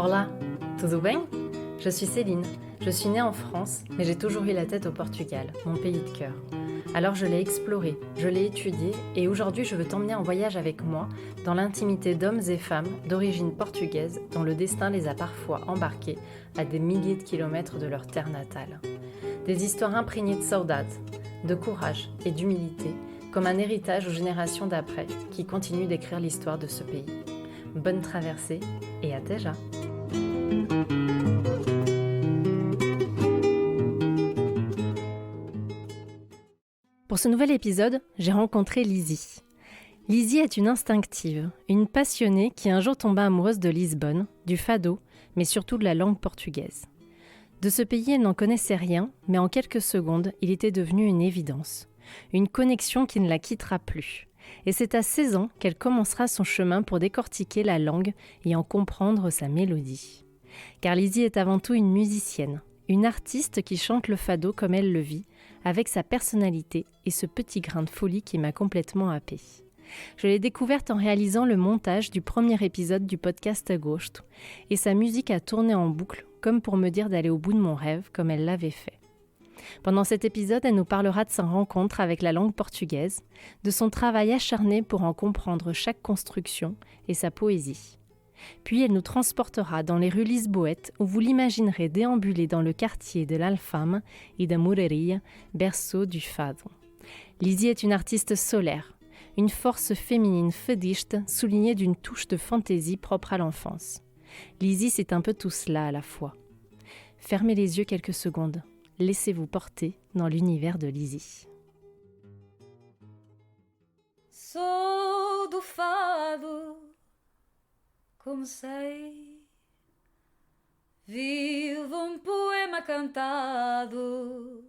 Olá, tudo bem? Je suis Céline. Je suis née en France, mais j'ai toujours eu la tête au Portugal, mon pays de cœur. Alors je l'ai exploré, je l'ai étudié, et aujourd'hui je veux t'emmener en voyage avec moi dans l'intimité d'hommes et femmes d'origine portugaise dont le destin les a parfois embarqués à des milliers de kilomètres de leur terre natale. Des histoires imprégnées de saudade, de courage et d'humilité, comme un héritage aux générations d'après qui continuent d'écrire l'histoire de ce pays. Bonne traversée et à déjà! Pour ce nouvel épisode, j'ai rencontré Lizzie. Lizzie est une instinctive, une passionnée qui un jour tomba amoureuse de Lisbonne, du fado, mais surtout de la langue portugaise. De ce pays, elle n'en connaissait rien, mais en quelques secondes, il était devenu une évidence. Une connexion qui ne la quittera plus. Et c'est à 16 ans qu'elle commencera son chemin pour décortiquer la langue et en comprendre sa mélodie. Car Lizzie est avant tout une musicienne, une artiste qui chante le fado comme elle le vit, avec sa personnalité et ce petit grain de folie qui m'a complètement happée. Je l'ai découverte en réalisant le montage du premier épisode du podcast Agosto, et sa musique a tourné en boucle, comme pour me dire d'aller au bout de mon rêve, comme elle l'avait fait. Pendant cet épisode, elle nous parlera de sa rencontre avec la langue portugaise, de son travail acharné pour en comprendre chaque construction et sa poésie. Puis elle nous transportera dans les rues lisboètes où vous l'imaginerez déambuler dans le quartier de l'Alfama et de Moreira, berceau du fado. Lizzie est une artiste solaire, une force féminine fadiste soulignée d'une touche de fantaisie propre à l'enfance. Lizzie, c'est un peu tout cela à la fois. Fermez les yeux quelques secondes, laissez-vous porter dans l'univers de Lizzie. Sou do fado, comecei, vivo poema cantado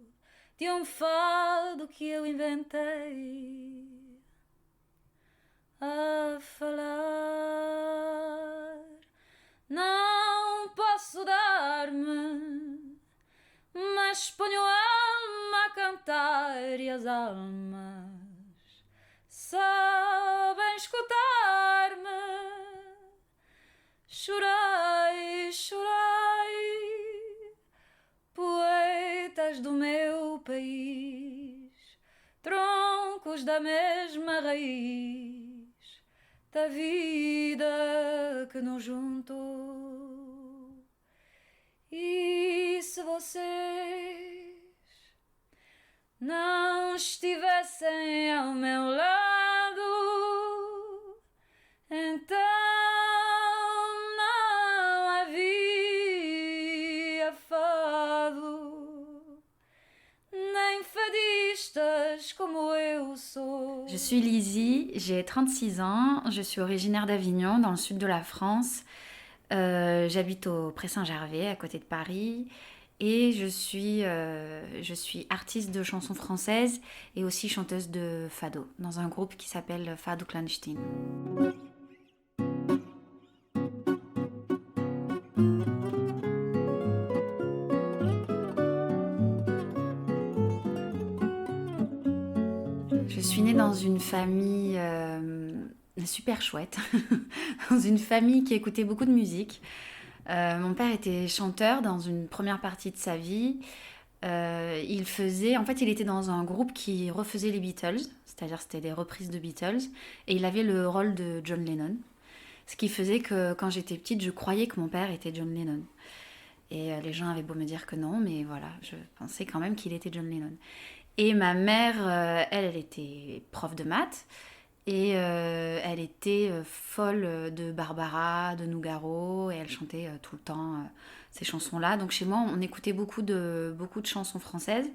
de fado que eu inventei a falar. Não posso dar-me, mas ponho a alma a cantar e as almas sabem escutar-me. Chorai, chorai, poetas do meu país, troncos da mesma raiz, da vida que nos juntou. E se vocês não estivessem ao meu lado, então não havia fado, nem fadistas como eu sou. Je suis Lizzie, j'ai 36 ans, je suis originaire d'Avignon, dans le sud de la France. J'habite au Pré-Saint-Gervais, à côté de Paris. Et je suis artiste de chansons françaises et aussi chanteuse de fado, dans un groupe qui s'appelle Fado Clandestino. Je suis née dans une famille super chouette, dans une famille qui écoutait beaucoup de musique. Mon père était chanteur dans une première partie de sa vie. Il était dans un groupe qui refaisait les Beatles, c'est-à-dire c'était des reprises de Beatles, et il avait le rôle de John Lennon. Ce qui faisait que quand j'étais petite, je croyais que mon père était John Lennon. Et les gens avaient beau me dire que non, mais voilà, je pensais quand même qu'il était John Lennon. Et ma mère, elle était prof de maths, et elle était folle de Barbara, de Nougaro, et elle chantait tout le temps ces chansons-là. Donc chez moi, on écoutait beaucoup de chansons françaises,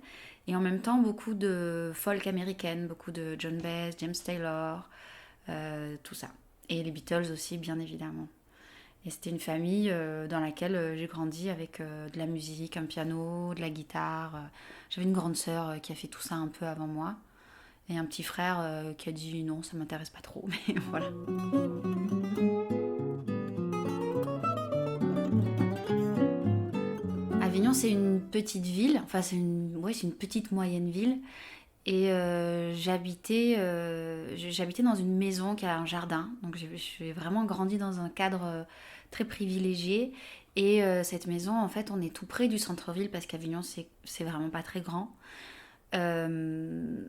et en même temps beaucoup de folk américaine, beaucoup de John Baez, James Taylor, tout ça. Et les Beatles aussi, bien évidemment. Et c'était une famille dans laquelle j'ai grandi avec de la musique, un piano, de la guitare. J'avais une grande sœur qui a fait tout ça un peu avant moi. Et un petit frère qui a dit non, ça m'intéresse pas trop, mais voilà. Avignon, c'est une petite ville, enfin c'est une petite moyenne ville. Et j'habitais dans une maison qui a un jardin. Donc j'ai vraiment grandi dans un cadre très privilégiée. Et cette maison, en fait, on est tout près du centre-ville parce qu'Avignon, c'est vraiment pas très grand. Euh,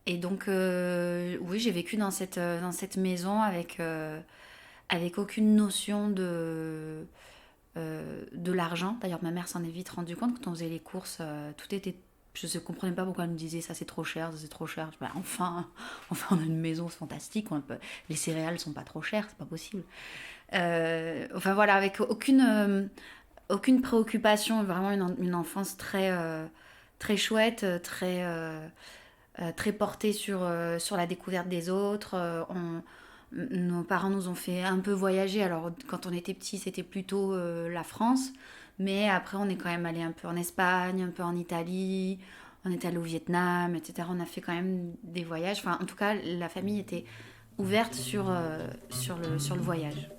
et donc, oui, j'ai vécu dans cette maison avec aucune notion de l'argent. D'ailleurs, ma mère s'en est vite rendue compte quand on faisait les courses. Tout était. Je ne comprenais pas pourquoi elle me disait ça c'est trop cher, ça c'est trop cher. Je dis, bah, enfin, on a une maison, c'est fantastique. Les céréales sont pas trop chères, c'est pas possible. Enfin voilà, avec aucune préoccupation, vraiment une enfance très chouette, très portée sur la découverte des autres. Nos parents nous ont fait un peu voyager. Alors, quand on était petits, c'était plutôt la France. Mais après, on est quand même allé un peu en Espagne, un peu en Italie. On est allé au Vietnam, etc. On a fait quand même des voyages. Enfin, en tout cas, la famille était ouverte sur le voyage.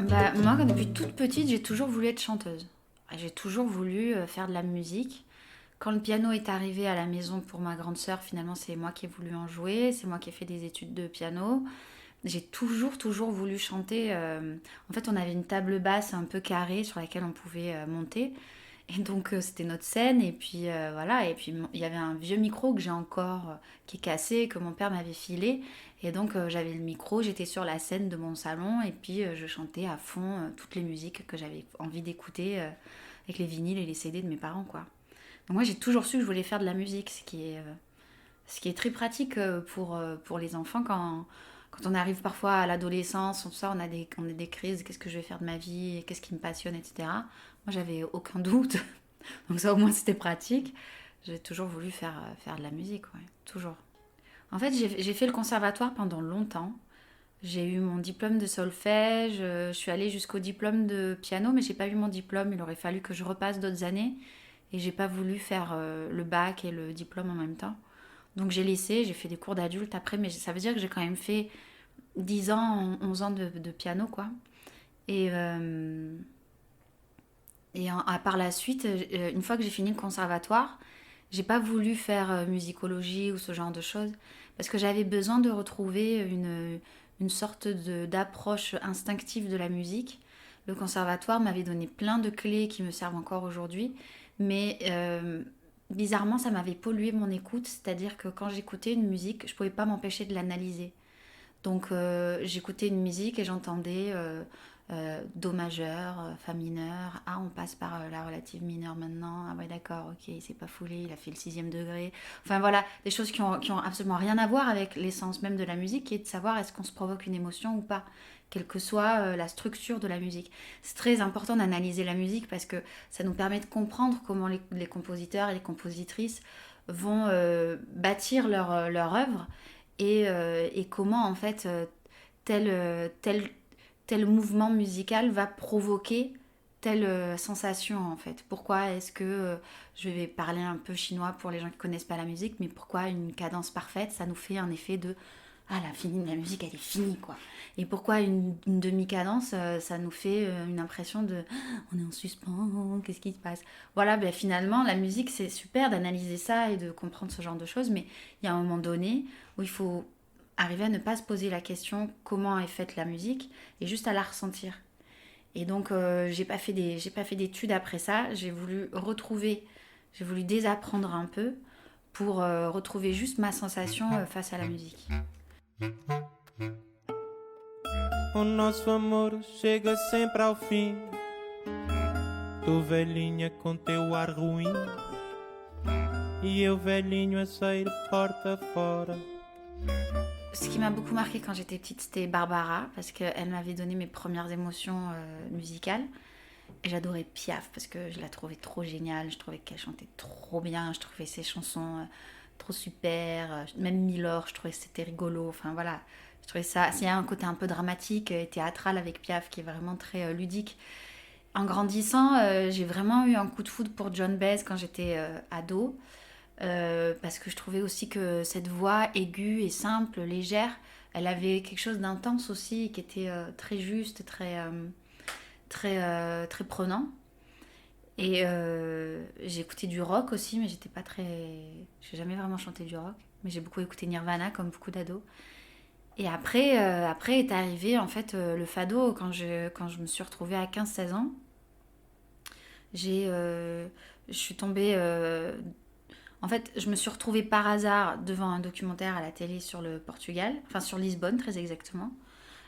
Bah, moi, depuis toute petite, j'ai toujours voulu être chanteuse. J'ai toujours voulu faire de la musique. Quand le piano est arrivé à la maison pour ma grande sœur, finalement, c'est moi qui ai voulu en jouer. C'est moi qui ai fait des études de piano. J'ai toujours voulu chanter. En fait, on avait une table basse un peu carrée sur laquelle on pouvait monter. Et donc, c'était notre scène. Et puis, voilà. Et puis, il y avait un vieux micro que j'ai encore, qui est cassé, que mon père m'avait filé. Et donc, j'avais le micro, j'étais sur la scène de mon salon. Et puis, je chantais à fond toutes les musiques que j'avais envie d'écouter avec les vinyles et les CD de mes parents, quoi. Donc, moi, j'ai toujours su que je voulais faire de la musique, ce qui est très pratique pour les enfants quand on arrive parfois à l'adolescence, on a des crises, qu'est-ce que je vais faire de ma vie, qu'est-ce qui me passionne, etc. Moi, j'avais aucun doute. Donc ça, au moins, c'était pratique. J'ai toujours voulu faire de la musique, ouais, toujours. En fait, j'ai fait le conservatoire pendant longtemps. J'ai eu mon diplôme de solfège, je suis allée jusqu'au diplôme de piano, mais j'ai pas eu mon diplôme. Il aurait fallu que je repasse d'autres années. Et j'ai pas voulu faire le bac et le diplôme en même temps. Donc j'ai laissé, j'ai fait des cours d'adulte après, mais ça veut dire que j'ai quand même fait 10 ans, 11 ans de piano, quoi. Et, par la suite, une fois que j'ai fini le conservatoire, j'ai pas voulu faire musicologie ou ce genre de choses, parce que j'avais besoin de retrouver une sorte d'approche instinctive de la musique. Le conservatoire m'avait donné plein de clés qui me servent encore aujourd'hui, mais bizarrement, ça m'avait pollué mon écoute, c'est-à-dire que quand j'écoutais une musique, je pouvais pas m'empêcher de l'analyser. Donc j'écoutais une musique et j'entendais Do majeur, Fa mineur, ah on passe par la relative mineure maintenant, ah ouais d'accord, ok, il s'est pas foulé, il a fait le 6e degré. Enfin voilà, des choses qui ont absolument rien à voir avec l'essence même de la musique, qui est de savoir est-ce qu'on se provoque une émotion ou pas, quelle que soit la structure de la musique. C'est très important d'analyser la musique parce que ça nous permet de comprendre comment les compositeurs et les compositrices vont bâtir leur œuvre et comment en fait tel mouvement musical va provoquer telle sensation en fait. Pourquoi est-ce que, je vais parler un peu chinois pour les gens qui connaissent pas la musique, mais pourquoi une cadence parfaite, ça nous fait un effet de ah la musique elle est finie quoi. Et pourquoi une demi-cadence, ça nous fait une impression de on est en suspens, qu'est-ce qui se passe. Voilà, ben finalement la musique c'est super d'analyser ça et de comprendre ce genre de choses, mais il y a un moment donné où il faut arriver à ne pas se poser la question comment est faite la musique et juste à la ressentir. Et donc j'ai pas fait d'études après ça, j'ai voulu désapprendre un peu pour retrouver juste ma sensation face à la musique. O nosso amor chega sempre ao fim. Tu velhinha com teu ar ruim e eu velhinho a sair porta fora. Ce qui m'a beaucoup marqué quand j'étais petite, c'était Barbara, parce qu'elle m'avait donné mes premières émotions musicales. Et j'adorais Piaf, parce que je la trouvais trop géniale, je trouvais qu'elle chantait trop bien, je trouvais ses chansons trop super. Même Milor, je trouvais que c'était rigolo, enfin voilà. Je trouvais ça, il y a un côté un peu dramatique et théâtral avec Piaf qui est vraiment très ludique. En grandissant, j'ai vraiment eu un coup de foudre pour John Baez quand j'étais ado. Parce que je trouvais aussi que cette voix aiguë et simple, légère, elle avait quelque chose d'intense aussi, qui était très juste, très prenant. Et j'ai écouté du rock aussi, mais j'étais pas très... J'ai jamais vraiment chanté du rock, mais j'ai beaucoup écouté Nirvana, comme beaucoup d'ados. Et après est arrivé en fait le fado, quand je me suis retrouvée à 15-16 ans. Je suis tombée... En fait, je me suis retrouvée par hasard devant un documentaire à la télé sur le Portugal, enfin sur Lisbonne très exactement,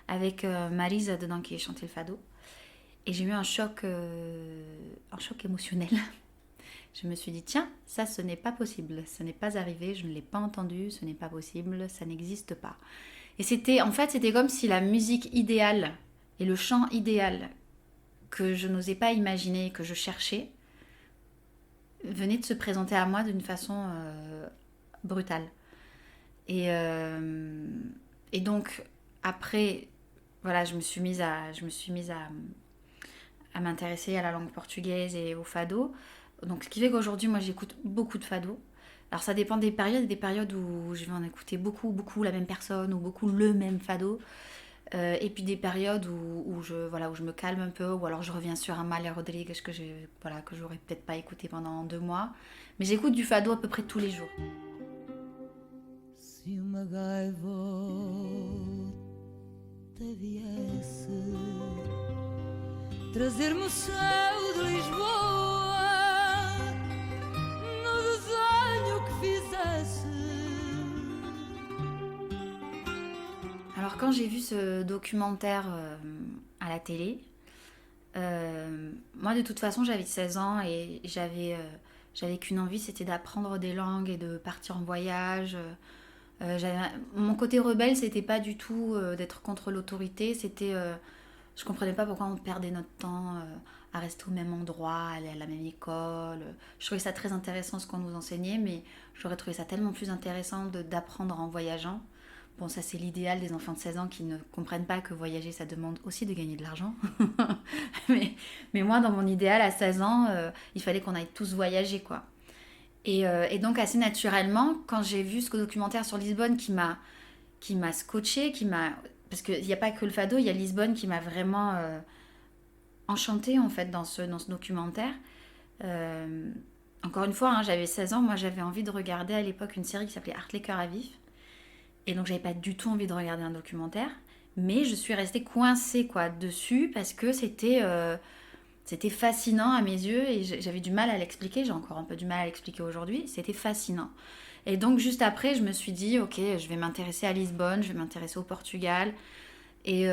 avec Marisa dedans qui chantait le fado. Et j'ai eu un choc émotionnel. Je me suis dit, tiens, ça ce n'est pas possible, ce n'est pas arrivé, je ne l'ai pas entendu, ce n'est pas possible, ça n'existe pas. Et c'était comme si la musique idéale et le chant idéal que je n'osais pas imaginer, que je cherchais, venait de se présenter à moi d'une façon brutale. Et donc, après, voilà, je me suis mise à m'intéresser à la langue portugaise et au fado. Donc, ce qui fait qu'aujourd'hui, moi, j'écoute beaucoup de fado. Alors, ça dépend des périodes où je vais en écouter beaucoup, beaucoup la même personne ou beaucoup le même fado. Et puis des périodes où je me calme un peu, ou alors je reviens sur un Amália Rodrigues que j'aurais peut-être pas écouté pendant 2 mois. Mais j'écoute du fado à peu près tous les jours. Se uma gaivota viesse trazer-me o céu de Lisboa no desenho que fizesse. Alors quand j'ai vu ce documentaire à la télé, moi de toute façon j'avais 16 ans et j'avais qu'une envie, c'était d'apprendre des langues et de partir en voyage. Mon côté rebelle, c'était pas du tout d'être contre l'autorité, je comprenais pas pourquoi on perdait notre temps à rester au même endroit, aller à la même école. Je trouvais ça très intéressant ce qu'on nous enseignait, mais j'aurais trouvé ça tellement plus intéressant d'apprendre en voyageant. Bon, ça c'est l'idéal des enfants de 16 ans qui ne comprennent pas que voyager ça demande aussi de gagner de l'argent. mais moi, dans mon idéal, à 16 ans, il fallait qu'on aille tous voyager, quoi. Et donc assez naturellement, quand j'ai vu ce documentaire sur Lisbonne qui m'a scotché, parce qu'il n'y a pas que le fado, il y a Lisbonne qui m'a vraiment enchantée en fait dans ce documentaire. Encore une fois, hein, j'avais 16 ans, moi j'avais envie de regarder à l'époque une série qui s'appelait Arte les cœurs à vif. Et donc j'avais pas du tout envie de regarder un documentaire, mais je suis restée coincée dessus parce que c'était fascinant à mes yeux et j'avais du mal à l'expliquer, j'ai encore un peu du mal à l'expliquer aujourd'hui, c'était fascinant. Et donc juste après, je me suis dit, ok, je vais m'intéresser à Lisbonne, je vais m'intéresser au Portugal. Et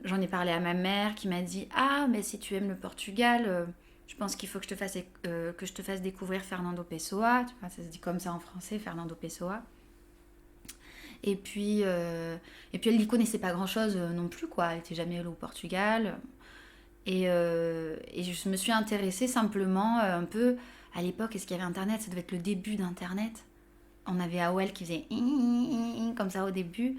j'en ai parlé à ma mère qui m'a dit, ah, mais si tu aimes le Portugal, je pense qu'il faut que je te fasse découvrir Fernando Pessoa. Tu vois, ça se dit comme ça en français, Fernando Pessoa. Et puis elle n'y connaissait pas grand-chose non plus, quoi. Elle n'était jamais allée au Portugal. Et je me suis intéressée simplement un peu... À l'époque, est-ce qu'il y avait Internet ? Ça devait être le début d'Internet. On avait AOL qui faisait comme ça au début.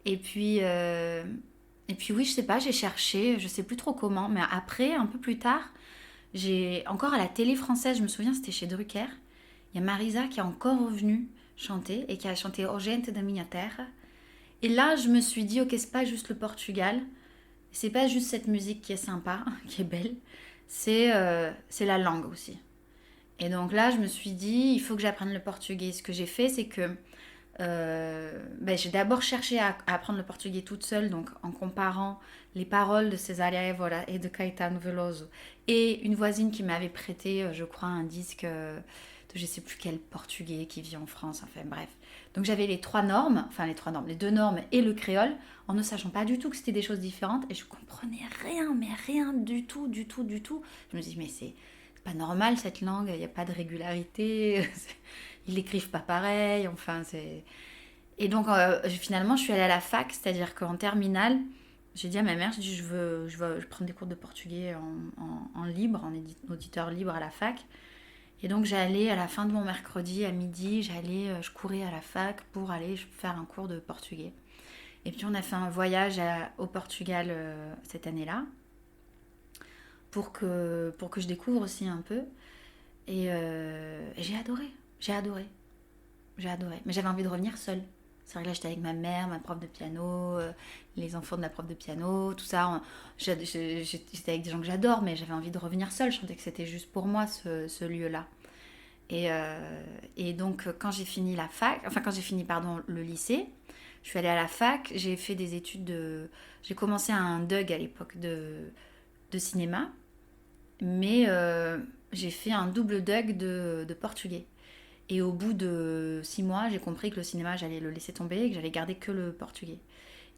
Et puis oui, je sais pas, j'ai cherché, je sais plus trop comment. Mais après, un peu plus tard, j'ai encore à la télé française, je me souviens, c'était chez Drucker. Il y a Marisa qui est encore revenue chanter et qui a chanté Urgente da Minha Terra. Et là, je me suis dit, ok, c'est pas juste le Portugal, c'est pas juste cette musique qui est sympa, qui est belle, c'est la langue aussi. Et donc là, je me suis dit, il faut que j'apprenne le portugais. Ce que j'ai fait, c'est que j'ai d'abord cherché à apprendre le portugais toute seule, donc en comparant les paroles de Cesária Évora et de Caetano Veloso et une voisine qui m'avait prêté, je crois, un disque de je sais plus quel portugais qui vit en France, enfin bref. Donc j'avais les 2 normes et le créole, en ne sachant pas du tout que c'était des choses différentes, et je comprenais rien, mais rien du tout. Je me dis, mais c'est pas normal cette langue, il n'y a pas de régularité, ils l'écrivent pas pareil, enfin c'est... Et donc finalement je suis allée à la fac, c'est-à-dire qu'en terminale, j'ai dit à ma mère, je veux prendre des cours de portugais en libre, en auditeur libre à la fac. Et donc j'allais à la fin de mon mercredi à midi, je courais à la fac pour aller faire un cours de portugais. Et puis on a fait un voyage au Portugal cette année-là pour que je découvre aussi un peu. Et j'ai adoré. Mais j'avais envie de revenir seule. C'est vrai que là, j'étais avec ma mère, ma prof de piano, les enfants de la prof de piano, tout ça. J'étais avec des gens que j'adore, mais j'avais envie de revenir seule. Je sentais que c'était juste pour moi, ce lieu-là. Et donc, quand j'ai fini le lycée, je suis allée à la fac, j'ai fait des études j'ai commencé un DUG à l'époque de cinéma, mais j'ai fait un double DUG de portugais. Et au bout de 6 mois, j'ai compris que le cinéma, j'allais le laisser tomber et que j'allais garder que le portugais.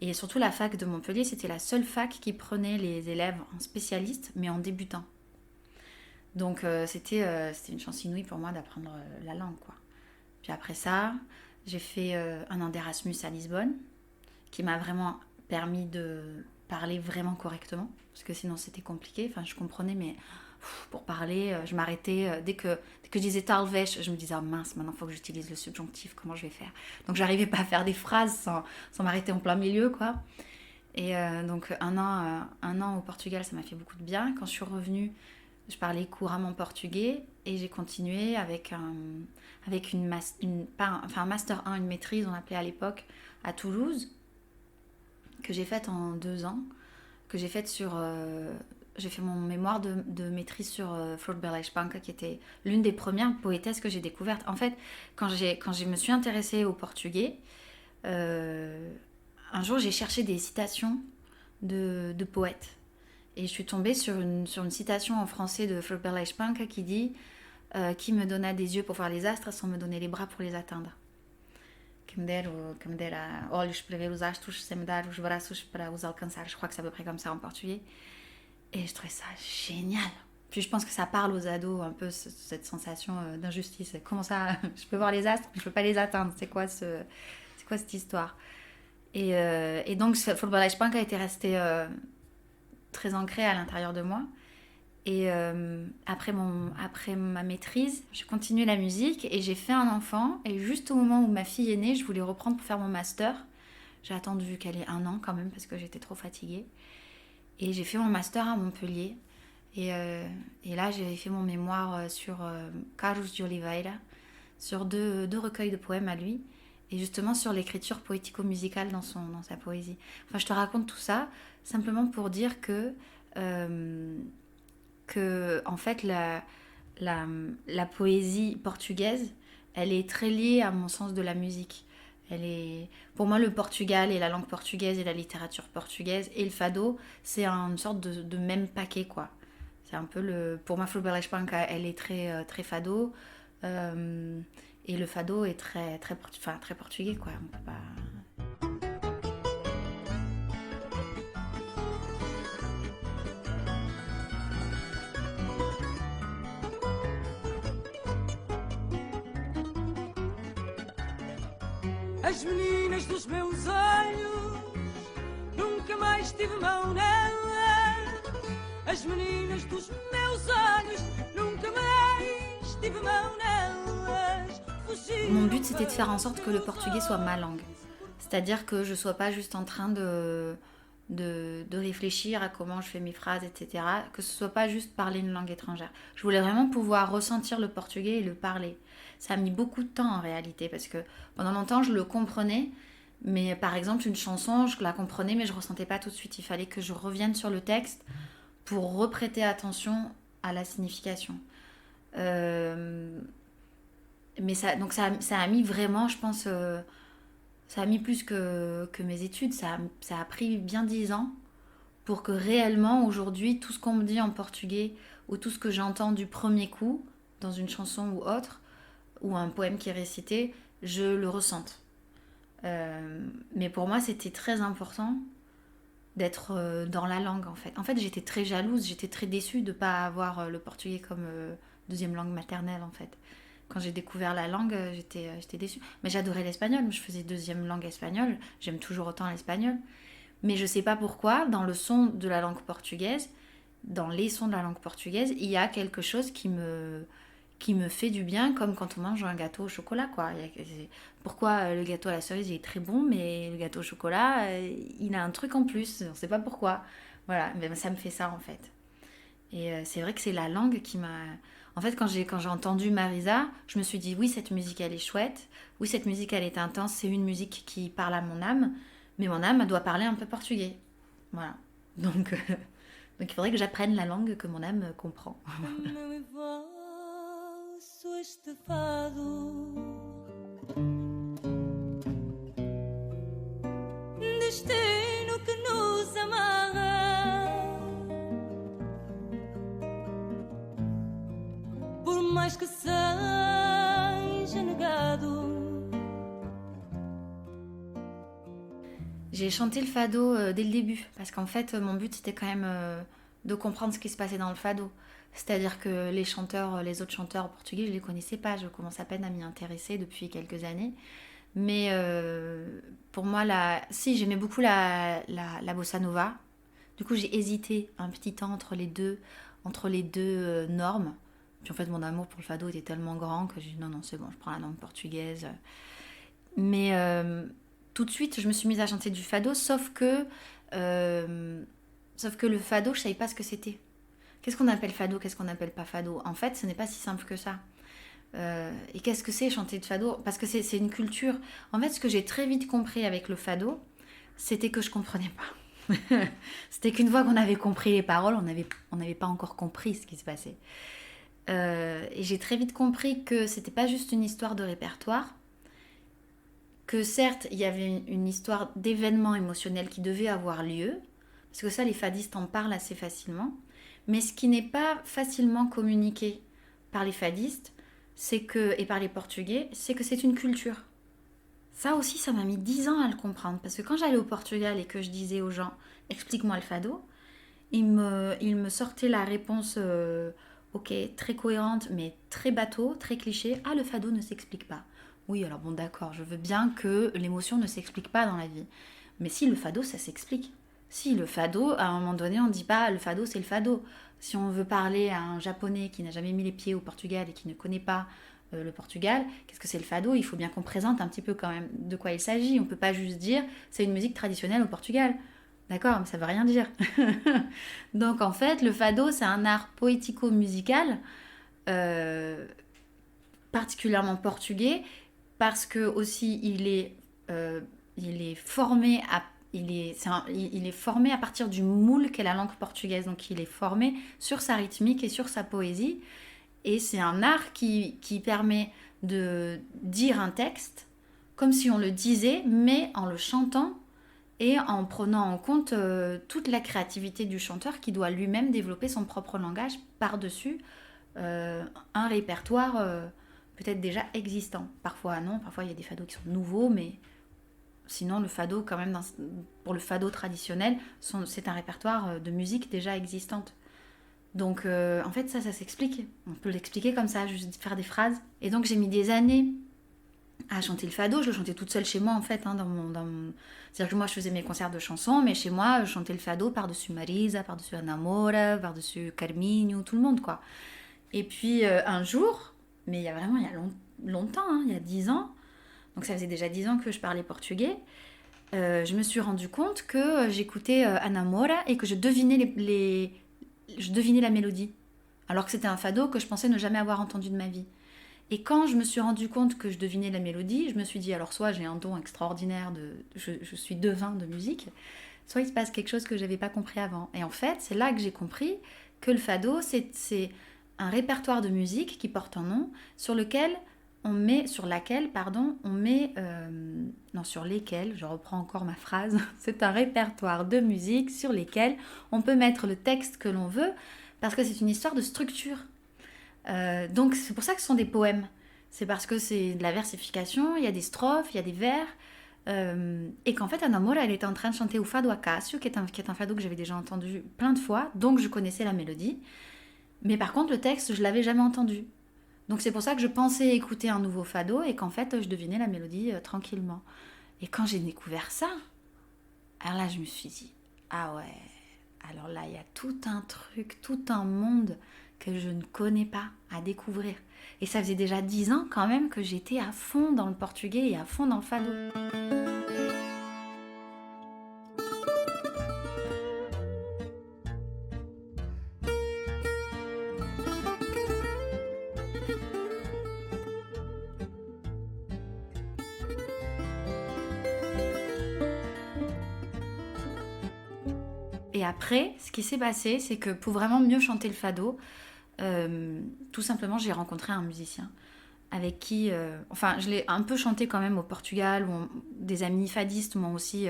Et surtout, la fac de Montpellier, c'était la seule fac qui prenait les élèves en spécialiste, mais en débutant. Donc, c'était une chance inouïe pour moi d'apprendre la langue, quoi. Puis après ça, j'ai fait un an d'Erasmus à Lisbonne, qui m'a vraiment permis de parler vraiment correctement, parce que sinon, c'était compliqué. Enfin, je comprenais, mais pour parler, je m'arrêtais. Dès que je disais talvez, je me disais, oh mince, maintenant il faut que j'utilise le subjonctif, comment je vais faire? Donc j'arrivais pas à faire des phrases sans m'arrêter en plein milieu, quoi. Et donc un an au Portugal, ça m'a fait beaucoup de bien. Quand je suis revenue, je parlais couramment portugais et j'ai continué avec un Master 1, une maîtrise, on appelait à l'époque, à Toulouse, que j'ai faite en 2 ans, que j'ai faite sur... j'ai fait mon mémoire de maîtrise sur Flor de Bela Espanca, qui était l'une des premières poétesses que j'ai découvertes. En fait, quand je me suis intéressée au portugais, un jour j'ai cherché des citations de poètes. Et je suis tombée sur une citation en français de Flor de Bela Espanca qui dit qui me donna des yeux pour voir les astres sans me donner les bras pour les atteindre. Que me dera olhos para ver os astros sem me dar os braços para os alcançar. Je crois que c'est à peu près comme ça en portugais. Et je trouvais ça génial. Puis je pense que ça parle aux ados un peu cette sensation d'injustice. Comment ça, je peux voir les astres, mais je peux pas les atteindre. C'est quoi cette histoire? Et donc Flor de Bela Espanca était resté très ancré à l'intérieur de moi. Et après ma maîtrise, j'ai continué la musique et j'ai fait un enfant. Et juste au moment où ma fille est née, je voulais reprendre pour faire mon master. J'ai attendu qu'elle ait 1 an quand même parce que j'étais trop fatiguée. Et j'ai fait mon master à Montpellier. Et là, j'ai fait mon mémoire sur Carlos de Oliveira, sur deux recueils de poèmes à lui, et justement sur l'écriture poético-musicale dans sa poésie. Enfin, je te raconte tout ça simplement pour dire que en fait, la poésie portugaise, elle est très liée à mon sens de la musique. Pour moi, le Portugal et la langue portugaise et la littérature portugaise et le fado, c'est une sorte de même paquet, quoi. C'est un peu pour moi, Flor de Bela Espanca, elle est très, très fado. Et le fado est très, très, très portugais, quoi. On peut pas... As meninas dos meus olhos, nunca mais tive mão nelas. As meninas dos meus olhos, nunca mais tive mão nelas. Mon but, c'était de faire en sorte que le portugais soit ma langue. C'est-à-dire que je sois pas juste en train de réfléchir à comment je fais mes phrases, etc. Que ce soit pas juste parler une langue étrangère. Je voulais vraiment pouvoir ressentir le portugais et le parler. Ça a mis beaucoup de temps en réalité, parce que pendant longtemps, je le comprenais, mais par exemple, une chanson, je la comprenais, mais je ressentais pas tout de suite. Il fallait que je revienne sur le texte pour reprêter attention à la signification. Mais ça a mis vraiment, je pense... ça a mis plus que mes études, ça a pris bien 10 ans pour que réellement, aujourd'hui, tout ce qu'on me dit en portugais ou tout ce que j'entends du premier coup, dans une chanson ou autre, ou un poème qui est récité, je le ressente. Mais pour moi, c'était très important d'être dans la langue, en fait. En fait, j'étais très jalouse, j'étais très déçue de ne pas avoir le portugais comme deuxième langue maternelle, en fait. Quand j'ai découvert la langue, j'étais déçue. Mais j'adorais l'espagnol, je faisais deuxième langue espagnole, j'aime toujours autant l'espagnol. Mais je sais pas pourquoi, dans le son de la langue portugaise, dans les sons de la langue portugaise, il y a quelque chose qui me fait du bien, comme quand on mange un gâteau au chocolat, quoi. Pourquoi le gâteau à la cerise il est très bon, mais le gâteau au chocolat, il a un truc en plus, on sait pas pourquoi. Voilà, mais ça me fait ça en fait. Et c'est vrai que c'est la langue qui m'a... En fait, quand j'ai entendu Marisa, je me suis dit, oui, cette musique, elle est chouette. Oui, cette musique, elle est intense. C'est une musique qui parle à mon âme. Mais mon âme doit parler un peu portugais. Voilà. Donc il faudrait que j'apprenne la langue que mon âme comprend. Meu e vosso este fado, destino que nos amarra, por mais que seja negado. J'ai chanté le fado dès le début, parce qu'en fait, mon but, c'était quand même de comprendre ce qui se passait dans le fado. C'est-à-dire que les autres chanteurs portugais, je les connaissais pas. Je commence à peine à m'y intéresser depuis quelques années. Mais pour moi, si, j'aimais beaucoup la bossa nova. Du coup, j'ai hésité un petit temps entre les deux normes. Puis en fait, mon amour pour le fado était tellement grand que j'ai dit non, c'est bon, je prends la langue portugaise. Mais tout de suite, je me suis mise à chanter du fado, sauf que le fado, je savais pas ce que c'était. Qu'est-ce qu'on appelle fado, qu'est-ce qu'on n'appelle pas fado? En fait, ce n'est pas si simple que ça. Et qu'est-ce que c'est chanter de fado? Parce que c'est une culture. En fait, ce que j'ai très vite compris avec le fado, c'était que je comprenais pas. C'était qu'une fois qu'on avait compris les paroles, on n'avait pas encore compris ce qui se passait. Et j'ai très vite compris que c'était pas juste une histoire de répertoire, que certes, il y avait une histoire d'événements émotionnels qui devaient avoir lieu, parce que ça, les fadistes en parlent assez facilement, mais ce qui n'est pas facilement communiqué par les fadistes, et par les Portugais, c'est que c'est une culture. Ça aussi, ça m'a mis 10 ans à le comprendre, parce que quand j'allais au Portugal et que je disais aux gens « explique-moi le fado », ils me sortaient la réponse ok, très cohérente, mais très bateau, très cliché. « Ah, le fado ne s'explique pas ». Oui, alors bon, d'accord, je veux bien que l'émotion ne s'explique pas dans la vie. Mais si, le fado, ça s'explique. Si, le fado, à un moment donné, on ne dit pas le fado, c'est le fado. Si on veut parler à un japonais qui n'a jamais mis les pieds au Portugal et qui ne connaît pas le Portugal, qu'est-ce que c'est le fado? Il faut bien qu'on présente un petit peu quand même de quoi il s'agit. On ne peut pas juste dire c'est une musique traditionnelle au Portugal. D'accord, mais ça ne veut rien dire. Donc en fait, le fado, c'est un art poético-musical particulièrement portugais, parce que aussi il est formé à partir du moule qu'est la langue portugaise. Donc il est formé sur sa rythmique et sur sa poésie. Et c'est un art qui permet de dire un texte comme si on le disait, mais en le chantant et en prenant en compte toute la créativité du chanteur qui doit lui-même développer son propre langage par-dessus un répertoire peut-être déjà existant. Parfois non, parfois il y a des fados qui sont nouveaux, mais sinon le fado, quand même, pour le fado traditionnel, c'est un répertoire de musique déjà existante. Donc en fait ça s'explique. On peut l'expliquer comme ça, juste faire des phrases. Et donc j'ai mis des années à chanter le fado. Je le chantais toute seule chez moi en fait, dans mon... C'est-à-dire que moi je faisais mes concerts de chansons, mais chez moi je chantais le fado par-dessus Marisa, par-dessus Ana Moura, par-dessus Carminho, tout le monde quoi. Et puis un jour, mais il y a longtemps, hein, il y a 10 ans, donc ça faisait déjà 10 ans que je parlais portugais, je me suis rendu compte que j'écoutais Ana Moura et que je devinais je devinais la mélodie, alors que c'était un fado que je pensais ne jamais avoir entendu de ma vie. Et quand je me suis rendu compte que je devinais la mélodie, je me suis dit, alors soit j'ai un don extraordinaire, je suis devin de musique, soit il se passe quelque chose que je n'avais pas compris avant. Et en fait, c'est là que j'ai compris que le fado, c'est un répertoire de musique qui porte un nom, sur lesquels, je reprends encore ma phrase, c'est un répertoire de musique sur lesquels on peut mettre le texte que l'on veut, parce que c'est une histoire de structure. Donc c'est pour ça que ce sont des poèmes. C'est parce que c'est de la versification, il y a des strophes, il y a des vers, et qu'en fait Ana Moura, elle était en train de chanter o fado Acácio, qui est un fado que j'avais déjà entendu plein de fois, donc je connaissais la mélodie. Mais par contre, le texte, je l'avais jamais entendu. Donc c'est pour ça que je pensais écouter un nouveau fado et qu'en fait, je devinais la mélodie tranquillement. Et quand j'ai découvert ça, alors là, je me suis dit, ah ouais, alors là, il y a tout un truc, tout un monde que je ne connais pas à découvrir. Et ça faisait déjà 10 ans quand même que j'étais à fond dans le portugais et à fond dans le fado. Et après, ce qui s'est passé, c'est que pour vraiment mieux chanter le fado, tout simplement, j'ai rencontré un musicien avec qui... je l'ai un peu chanté quand même au Portugal, où des amis fadistes m'ont aussi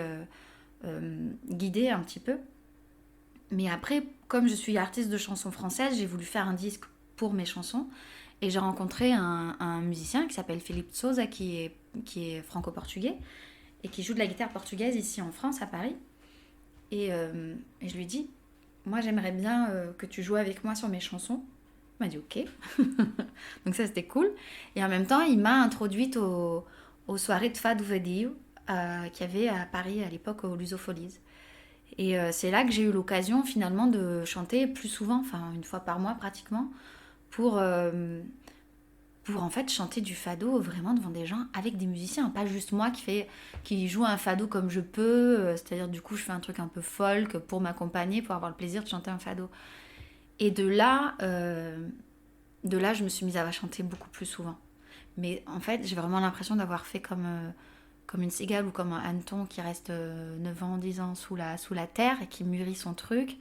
guidée un petit peu. Mais après, comme je suis artiste de chansons françaises, j'ai voulu faire un disque pour mes chansons. Et j'ai rencontré un musicien qui s'appelle Filipe Souza, qui est franco-portugais, et qui joue de la guitare portugaise ici en France, à Paris. Et je lui ai dit, moi j'aimerais bien que tu joues avec moi sur mes chansons. Il m'a dit ok. Donc ça c'était cool. Et en même temps, il m'a introduite aux soirées de Fado Vadio qu'il y avait à Paris à l'époque au Lusofolies. Et c'est là que j'ai eu l'occasion finalement de chanter plus souvent, enfin une fois par mois pratiquement, pour en fait chanter du fado vraiment devant des gens avec des musiciens, pas juste moi qui joue un fado comme je peux, c'est-à-dire du coup je fais un truc un peu folk pour m'accompagner, pour avoir le plaisir de chanter un fado. Et de là je me suis mise à chanter beaucoup plus souvent. Mais en fait j'ai vraiment l'impression d'avoir fait comme une cigale ou comme un hanneton qui reste 9 ans, 10 ans sous la terre et qui mûrit son truc.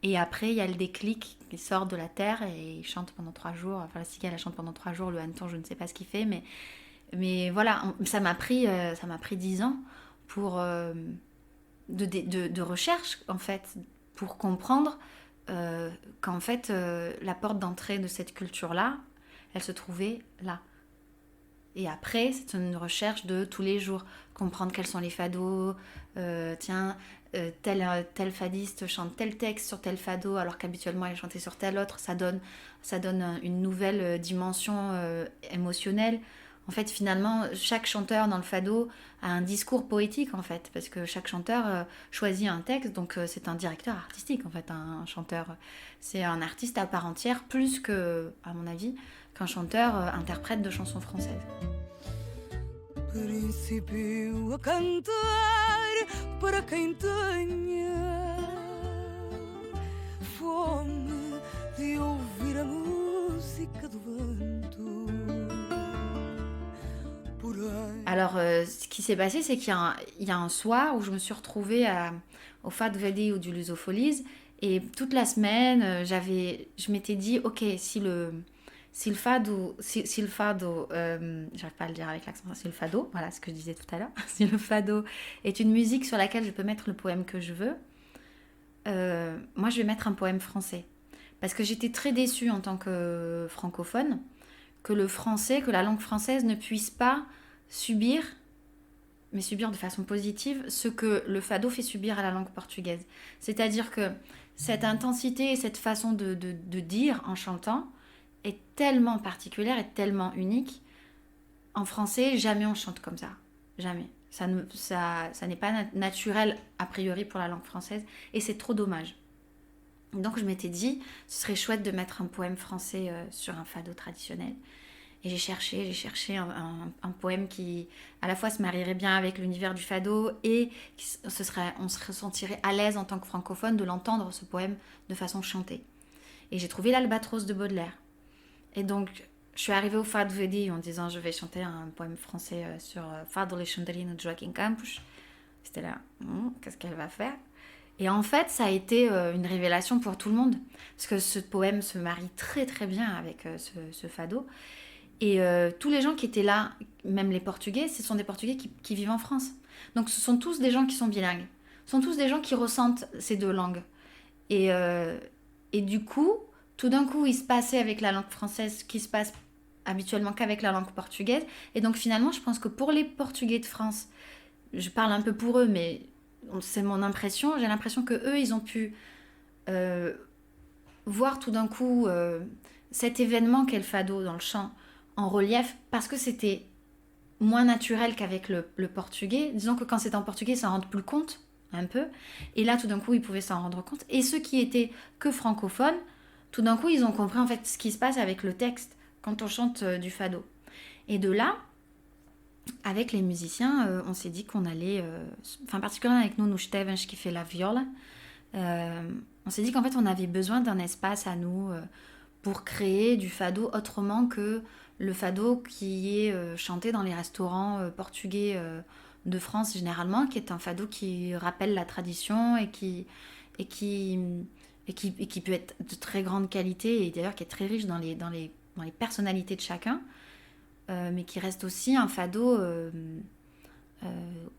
Et après, il y a le déclic qui sort de la terre et il chante pendant 3 jours. Enfin, la cigale, elle chante pendant 3 jours. Le hanneton, je ne sais pas ce qu'il fait. Mais voilà, ça m'a pris 10 ans pour, de recherche, en fait, pour comprendre qu'en fait, la porte d'entrée de cette culture-là, elle se trouvait là. Et après, c'est une recherche de tous les jours. Comprendre quels sont les fados. Tel fadiste chante tel texte sur tel fado, alors qu'habituellement, elle est chantée sur tel autre. Ça donne une nouvelle dimension émotionnelle. En fait, finalement, chaque chanteur dans le fado a un discours poétique, en fait. Parce que chaque chanteur choisit un texte. Donc, c'est un directeur artistique, en fait. Un chanteur, c'est un artiste à part entière, plus que, à mon avis, qu'un chanteur interprète de chansons françaises. Principio a cantar para quem tenha fome de ouvir a música do vento. Alors, ce qui s'est passé, c'est qu'il y a un soir où je me suis retrouvée au Fado Vadio du Lusofolies et toute la semaine, je m'étais dit, ok, si le fado, j'arrive pas à le dire avec l'accent, si le fado, voilà ce que je disais tout à l'heure, si le fado est une musique sur laquelle je peux mettre le poème que je veux, moi je vais mettre un poème français. Parce que j'étais très déçue en tant que francophone, que la langue française ne puisse pas subir, mais subir de façon positive, ce que le fado fait subir à la langue portugaise. C'est-à-dire que cette intensité et cette façon de dire en chantant, est tellement particulière et tellement unique. En français, jamais on chante comme ça. Jamais. Ça n'est pas naturel, a priori, pour la langue française. Et c'est trop dommage. Donc, je m'étais dit, ce serait chouette de mettre un poème français sur un fado traditionnel. Et j'ai cherché un poème qui, à la fois, se marierait bien avec l'univers du fado et on se sentirait à l'aise en tant que francophone de l'entendre, ce poème, de façon chantée. Et j'ai trouvé l'Albatros de Baudelaire. Et donc, je suis arrivée au Fado Vadio en disant je vais chanter un poème français sur Fado Alexandrino de Joaquim Campos. C'était là, qu'est-ce qu'elle va faire ? Et en fait, ça a été une révélation pour tout le monde. Parce que ce poème se marie très très bien avec ce fado. Et tous les gens qui étaient là, même les Portugais, ce sont des Portugais qui vivent en France. Donc ce sont tous des gens qui sont bilingues. Ce sont tous des gens qui ressentent ces deux langues. Et du coup... Tout d'un coup, il se passait avec la langue française ce qui se passe habituellement qu'avec la langue portugaise. Et donc finalement, je pense que pour les Portugais de France, je parle un peu pour eux, mais c'est mon impression. J'ai l'impression que eux, ils ont pu voir tout d'un coup cet événement qu'est le fado dans le chant en relief, parce que c'était moins naturel qu'avec le portugais. Disons que quand c'était en portugais, ça ne rend plus compte, un peu. Et là, tout d'un coup, ils pouvaient s'en rendre compte. Et ceux qui étaient que francophones, tout d'un coup, ils ont compris en fait ce qui se passe avec le texte quand on chante du fado. Et de là, avec les musiciens, on s'est dit qu'on allait, particulièrement avec nous Stevens qui fait la viola, on s'est dit qu'en fait on avait besoin d'un espace à nous pour créer du fado autrement que le fado qui est chanté dans les restaurants portugais de France généralement, qui est un fado qui rappelle la tradition et qui et qui peut être de très grande qualité et d'ailleurs qui est très riche dans les personnalités de chacun, mais qui reste aussi un fado,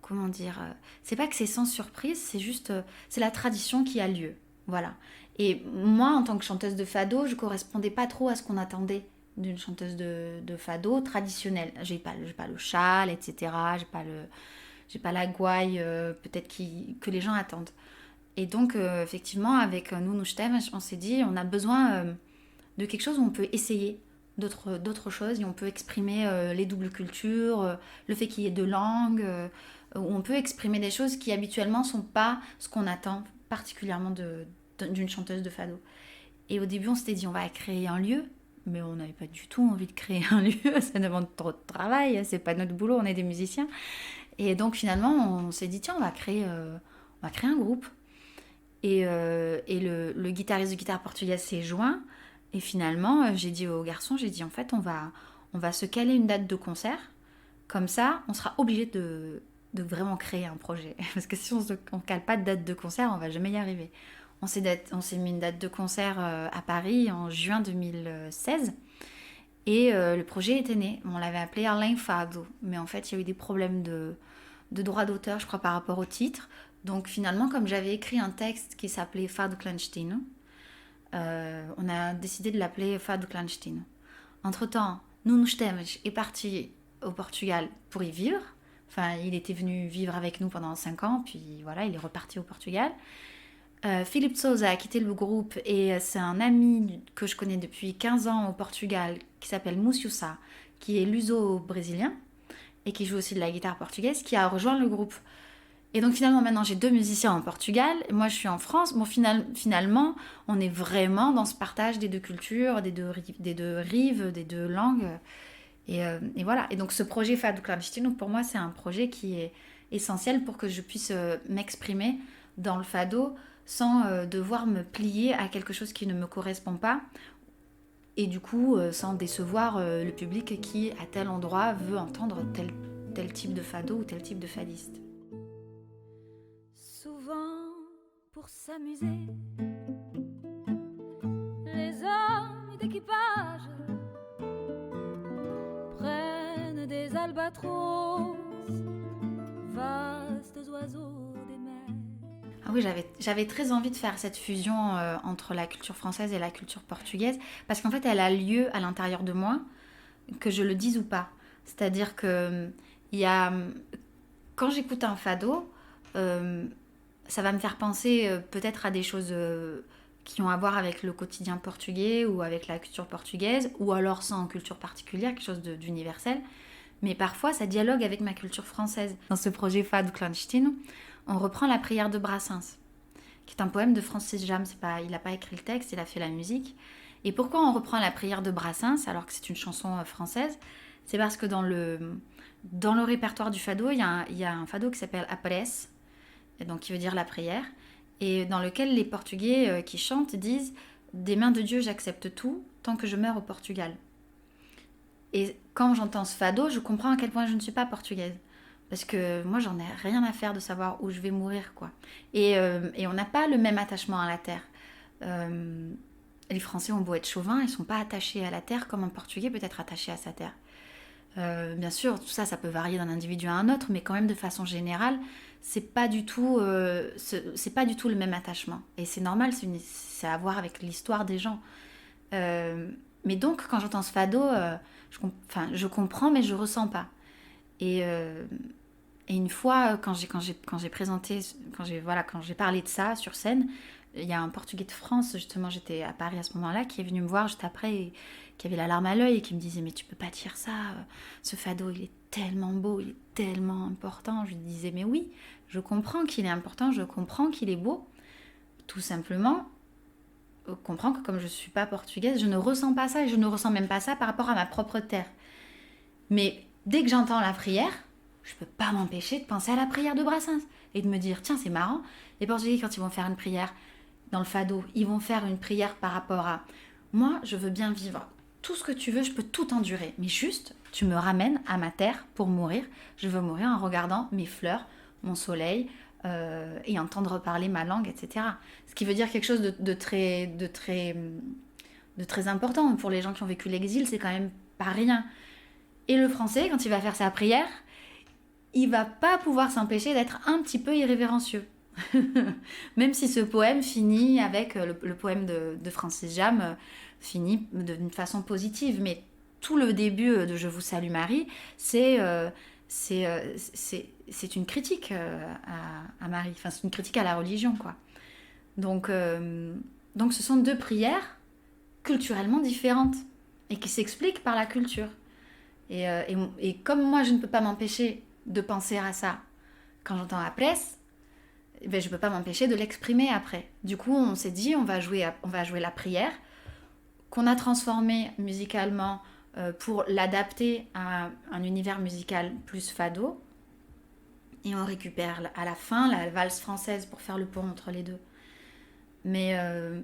comment dire, c'est pas que c'est sans surprise, c'est juste, c'est la tradition qui a lieu, voilà. Et moi, en tant que chanteuse de fado, je correspondais pas trop à ce qu'on attendait d'une chanteuse de fado traditionnelle. J'ai pas le châle, etc. J'ai pas la gouaille, peut-être que les gens attendent. Et donc, effectivement, avec Nous je t'aime, on s'est dit, on a besoin de quelque chose où on peut essayer d'autres choses, et on peut exprimer les doubles cultures, le fait qu'il y ait deux langues, où on peut exprimer des choses qui habituellement sont pas ce qu'on attend particulièrement d'une chanteuse de fado. Et au début, on s'était dit, on va créer un lieu, mais on n'avait pas du tout envie de créer un lieu, ça demande trop de travail, c'est pas notre boulot, on est des musiciens. Et donc finalement, on s'est dit, tiens, on va créer un groupe. Et le guitariste de guitare portugaise s'est joint. Et finalement, j'ai dit aux garçons, en fait, on va se caler une date de concert. Comme ça, on sera obligé de vraiment créer un projet. Parce que si on ne cale pas de date de concert, on va jamais y arriver. On s'est mis une date de concert à Paris en juin 2016. Et le projet était né. On l'avait appelé Alain Fado. Mais en fait, il y a eu des problèmes de droit d'auteur, je crois, par rapport au titre. Donc finalement, comme j'avais écrit un texte qui s'appelait Fado Clandestino, on a décidé de l'appeler Fado Clandestino. Entre-temps, Nuno Esteves est parti au Portugal pour y vivre. Enfin, il était venu vivre avec nous pendant 5 ans, puis voilà, il est reparti au Portugal. Philippe Sousa a quitté le groupe et c'est un ami que je connais depuis 15 ans au Portugal qui s'appelle Musiusa, qui est luso-brésilien et qui joue aussi de la guitare portugaise, qui a rejoint le groupe. Et donc finalement, maintenant, j'ai 2 musiciens en Portugal, et moi je suis en France. Bon, finalement, on est vraiment dans ce partage des 2 cultures, des deux rives, des 2 langues. Et voilà. Et donc ce projet Fado Clandestino, pour moi, c'est un projet qui est essentiel pour que je puisse m'exprimer dans le fado sans devoir me plier à quelque chose qui ne me correspond pas. Et du coup, sans décevoir le public qui, à tel endroit, veut entendre tel type de fado ou tel type de fadiste. Souvent, pour s'amuser, les hommes d'équipage prennent des albatros, vastes oiseaux des mers. Ah oui, j'avais très envie de faire cette fusion entre la culture française et la culture portugaise, parce qu'en fait, elle a lieu à l'intérieur de moi, que je le dise ou pas. C'est-à-dire que quand j'écoute un fado, ça va me faire penser peut-être à des choses qui ont à voir avec le quotidien portugais ou avec la culture portugaise, ou alors sans culture particulière, quelque chose d'universel. Mais parfois, ça dialogue avec ma culture française. Dans ce projet Fado Clandestino, on reprend la prière de Brassens, qui est un poème de Francis Jam. Il n'a pas écrit le texte, il a fait la musique. Et pourquoi on reprend la prière de Brassens alors que c'est une chanson française ? C'est parce que dans le répertoire du fado, il y a un fado qui s'appelle Aparece, donc qui veut dire la prière, et dans lequel les Portugais qui chantent disent « Des mains de Dieu, j'accepte tout, tant que je meurs au Portugal ». Et quand j'entends ce fado, je comprends à quel point je ne suis pas portugaise. Parce que moi, j'en ai rien à faire de savoir où je vais mourir, quoi. Et on n'a pas le même attachement à la terre. Les Français ont beau être chauvins, ils ne sont pas attachés à la terre comme un Portugais peut être attaché à sa terre. Bien sûr, tout ça peut varier d'un individu à un autre, mais quand même de façon générale, c'est pas du tout le même attachement. Et c'est normal, c'est à voir avec l'histoire des gens. Mais donc, quand j'entends ce fado, je comprends, mais je ressens pas. Et une fois, quand j'ai parlé de ça sur scène, il y a un Portugais de France, justement, j'étais à Paris à ce moment-là, qui est venu me voir juste après, et qui avait la larme à l'œil et qui me disait « Mais tu peux pas dire ça, ce fado, il est tellement beau, il est tellement important. » Je lui disais « Mais oui, je comprends qu'il est important, je comprends qu'il est beau. Tout simplement, je comprends que comme je suis pas portugaise, je ne ressens pas ça, et je ne ressens même pas ça par rapport à ma propre terre. Mais dès que j'entends la prière, je peux pas m'empêcher de penser à la prière de Brassens et de me dire « Tiens, c'est marrant, les Portugais, quand ils vont faire une prière dans le fado, ils vont faire une prière par rapport à « Moi, je veux bien vivre tout ce que tu veux, je peux tout endurer, mais juste, tu me ramènes à ma terre pour mourir. Je veux mourir en regardant mes fleurs, mon soleil, et entendre parler ma langue, etc. Ce qui veut dire quelque chose de très important pour les gens qui ont vécu l'exil, c'est quand même pas rien. Et le français, quand il va faire sa prière, il va pas pouvoir s'empêcher d'être un petit peu irrévérencieux. Même si ce poème finit avec, le poème de Francis Jam finit d'une façon positive, mais tout le début de Je vous salue Marie, c'est une critique à Marie, enfin c'est une critique à la religion, quoi. Donc ce sont deux prières culturellement différentes et qui s'expliquent par la culture. Et comme moi je ne peux pas m'empêcher de penser à ça quand j'entends la presse, ben, je ne peux pas m'empêcher de l'exprimer après. Du coup, on s'est dit, on va jouer la prière, qu'on a transformée musicalement pour l'adapter à un univers musical plus fado. Et on récupère à la fin la valse française pour faire le pont entre les deux. Mais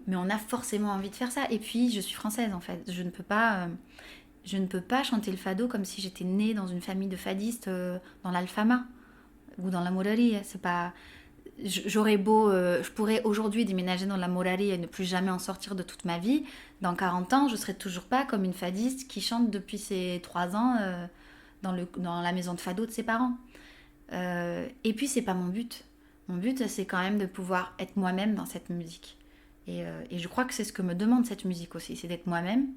on a forcément envie de faire ça. Et puis, je suis française, en fait. Je ne peux pas chanter le fado comme si j'étais née dans une famille de fadistes dans l'Alfama ou dans la Moraria. C'est pas... je pourrais aujourd'hui déménager dans la Moraria et ne plus jamais en sortir de toute ma vie. Dans 40 ans, je serai toujours pas comme une fadiste qui chante depuis ses 3 ans dans la maison de fado de ses parents. Et puis, c'est pas mon but. Mon but, c'est quand même de pouvoir être moi-même dans cette musique. Et je crois que c'est ce que me demande cette musique aussi, c'est d'être moi-même.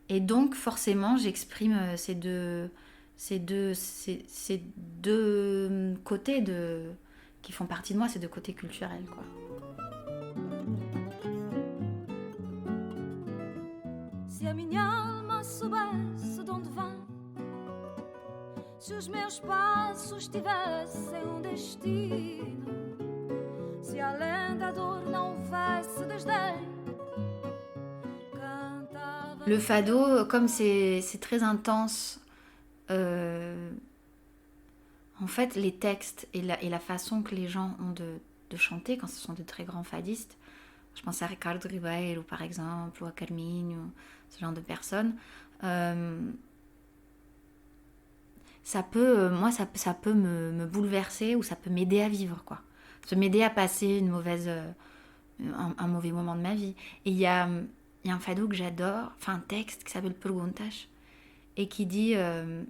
Et donc, forcément, j'exprime ces deux côtés qui font partie de moi, ces deux côtés culturels, quoi. Se a minha alma soubesse de onde vem, se os meus passos tivessem destino, se além da dor não houvesse desdém. Le fado, comme c'est très intense, en fait, les textes et la façon que les gens ont de chanter, quand ce sont de très grands fadistes, je pense à Ricardo Ribeiro par exemple, ou à Carminho, ce genre de personnes, ça peut me bouleverser ou ça peut m'aider à vivre, quoi. Ça peut m'aider à passer un mauvais moment de ma vie. Et il y a un fado que j'adore, enfin un texte qui s'appelle Perguntas, et qui dit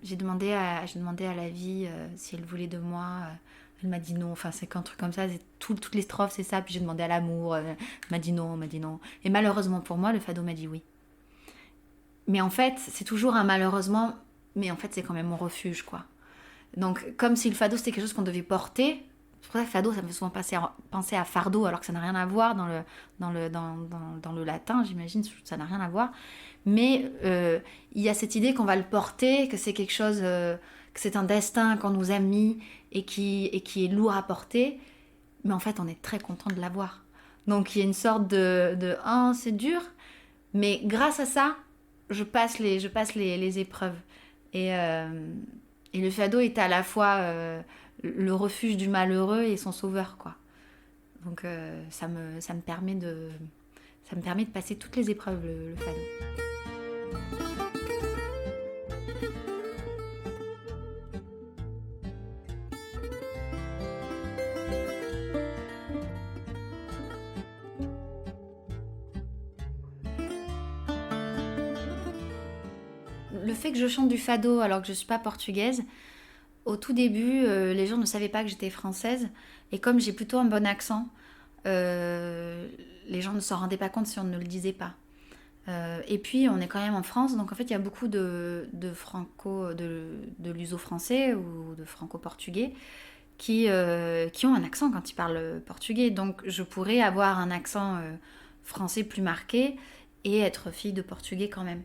j'ai demandé à la vie si elle voulait de moi, elle m'a dit non, enfin c'est qu'un truc comme ça, toutes les strophes c'est ça, puis j'ai demandé à l'amour, elle m'a dit non, et malheureusement pour moi le fado m'a dit oui. Mais en fait c'est toujours un malheureusement, mais en fait c'est quand même mon refuge, quoi. Donc comme si le fado c'était quelque chose qu'on devait porter. C'est pour ça que fado, ça me fait souvent penser à fardeau, alors que ça n'a rien à voir dans le latin, j'imagine, ça n'a rien à voir. Mais il y a cette idée qu'on va le porter, que c'est quelque chose, que c'est un destin qu'on nous a mis et qui est lourd à porter. Mais en fait, on est très content de l'avoir. Donc il y a une sorte de ah, c'est dur, mais grâce à ça, je passe les épreuves. Et le fado est à la fois le refuge du malheureux et son sauveur, quoi. Donc ça me permet de passer toutes les épreuves, le fado. Le fait que je chante du fado alors que je ne suis pas portugaise, au tout début, les gens ne savaient pas que j'étais française. Et comme j'ai plutôt un bon accent, les gens ne s'en rendaient pas compte si on ne le disait pas. Et puis, on est quand même en France, donc en fait, il y a beaucoup de luso-français ou de franco-portugais qui ont un accent quand ils parlent portugais. Donc, je pourrais avoir un accent français plus marqué et être fille de portugais quand même.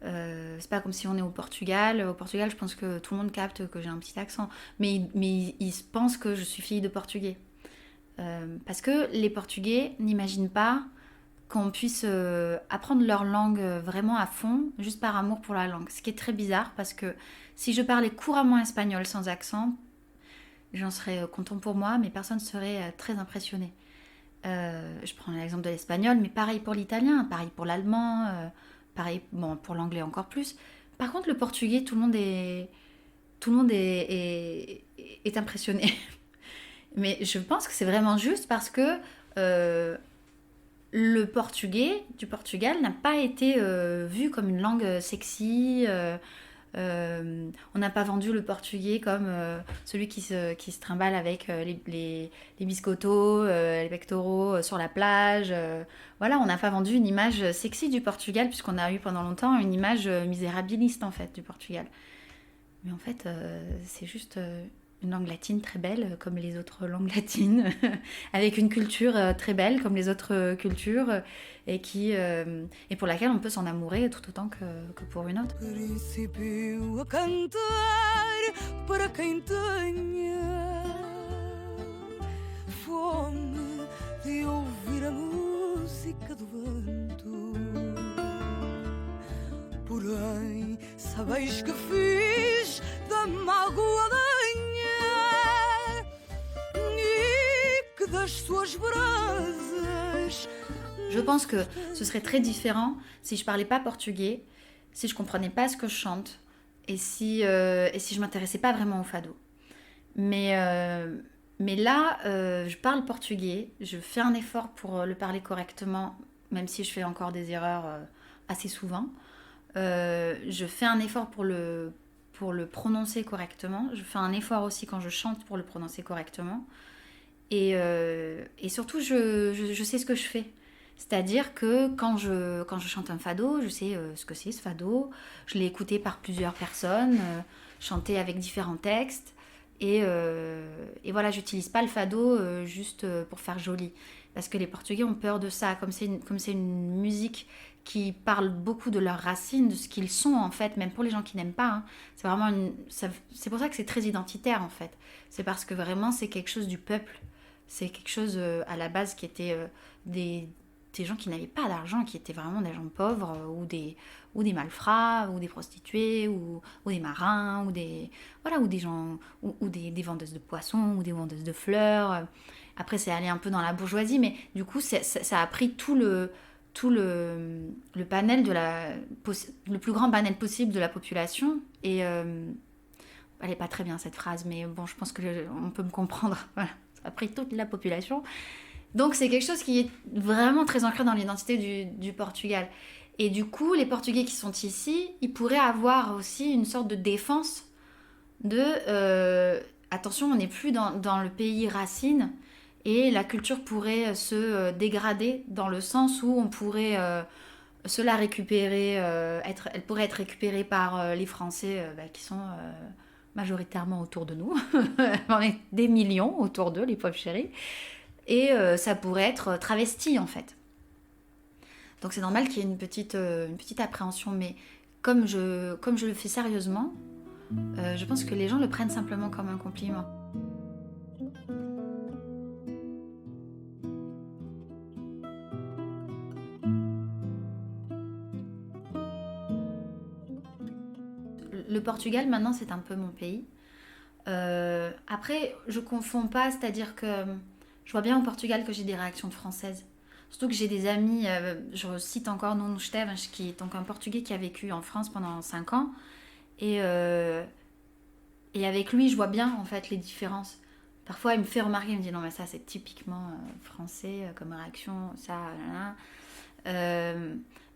C'est pas comme si on est au Portugal. Au Portugal, je pense que tout le monde capte que j'ai un petit accent. Mais ils pensent que je suis fille de portugais. Parce que les Portugais n'imaginent pas qu'on puisse apprendre leur langue vraiment à fond, juste par amour pour la langue. Ce qui est très bizarre, parce que si je parlais couramment espagnol sans accent, j'en serais content pour moi, mais personne ne serait très impressionné. Je prends l'exemple de l'espagnol, mais pareil pour l'italien, pareil pour l'allemand... pareil, bon, pour l'anglais encore plus. Par contre, le portugais, tout le monde est impressionné. Mais je pense que c'est vraiment juste parce que le portugais du Portugal n'a pas été vu comme une langue sexy. On n'a pas vendu le portugais comme celui qui se trimballe avec les biscottos, les pectoraux sur la plage. Voilà, on n'a pas vendu une image sexy du Portugal, puisqu'on a eu pendant longtemps une image misérabiliste en fait du Portugal. Mais en fait, c'est juste une langue latine très belle, comme les autres langues latines, avec une culture très belle, comme les autres cultures, et pour laquelle on peut s'en amourer tout autant que pour une autre. Principio a cantar para quem tenha fome de ouvir a música do vento. Porém, sabeis que fiz da mágoa lenha e que das suas brasas. Je pense que ce serait très différent si je parlais pas portugais, si je comprenais pas ce que je chante et si je m'intéressais pas vraiment au fado. Mais là, je parle portugais, je fais un effort pour le parler correctement, même si je fais encore des erreurs assez souvent. Je fais un effort pour le prononcer correctement. Je fais un effort aussi quand je chante pour le prononcer correctement. Et surtout, je sais ce que je fais. C'est-à-dire que quand je chante un fado, je sais ce que c'est ce fado. Je l'ai écouté par plusieurs personnes, chanté avec différents textes. Et voilà, j'utilise pas le fado juste pour faire joli. Parce que les Portugais ont peur de ça. Comme c'est une musique qui parle beaucoup de leurs racines, de ce qu'ils sont en fait, même pour les gens qui n'aiment pas. Hein. C'est vraiment c'est pour ça que c'est très identitaire en fait. C'est parce que vraiment c'est quelque chose du peuple. C'est quelque chose à la base qui était des gens qui n'avaient pas d'argent, qui étaient vraiment des gens pauvres, ou des malfrats, ou des prostituées, ou des marins, ou des gens, ou des vendeuses de poissons, ou des vendeuses de fleurs. Après, c'est allé un peu dans la bourgeoisie, mais du coup, ça a pris tout le panel le plus grand panel possible de la population. Et elle est pas très bien cette phrase, mais bon, je pense que on peut me comprendre. Voilà, ça a pris toute la population. Donc c'est quelque chose qui est vraiment très ancré dans l'identité du Portugal. Et du coup, les Portugais qui sont ici, ils pourraient avoir aussi une sorte de défense de attention, on n'est plus dans le pays racine, et la culture pourrait se dégrader dans le sens où on pourrait se la récupérer, elle pourrait être récupérée par les Français qui sont majoritairement autour de nous. On est des millions autour d'eux, les pauvres chéris. Et ça pourrait être travesti en fait. Donc c'est normal qu'il y ait une petite appréhension, mais comme je le fais sérieusement, je pense que les gens le prennent simplement comme un compliment. Le Portugal maintenant c'est un peu mon pays. Après je confonds pas, c'est-à-dire que je vois bien au Portugal que j'ai des réactions de françaises. Surtout que j'ai des amis, je cite encore Nuno Esteves, qui est donc un Portugais qui a vécu en France pendant 5 ans. Et avec lui, je vois bien en fait les différences. Parfois, il me fait remarquer, il me dit non mais ça c'est typiquement français comme réaction, ça.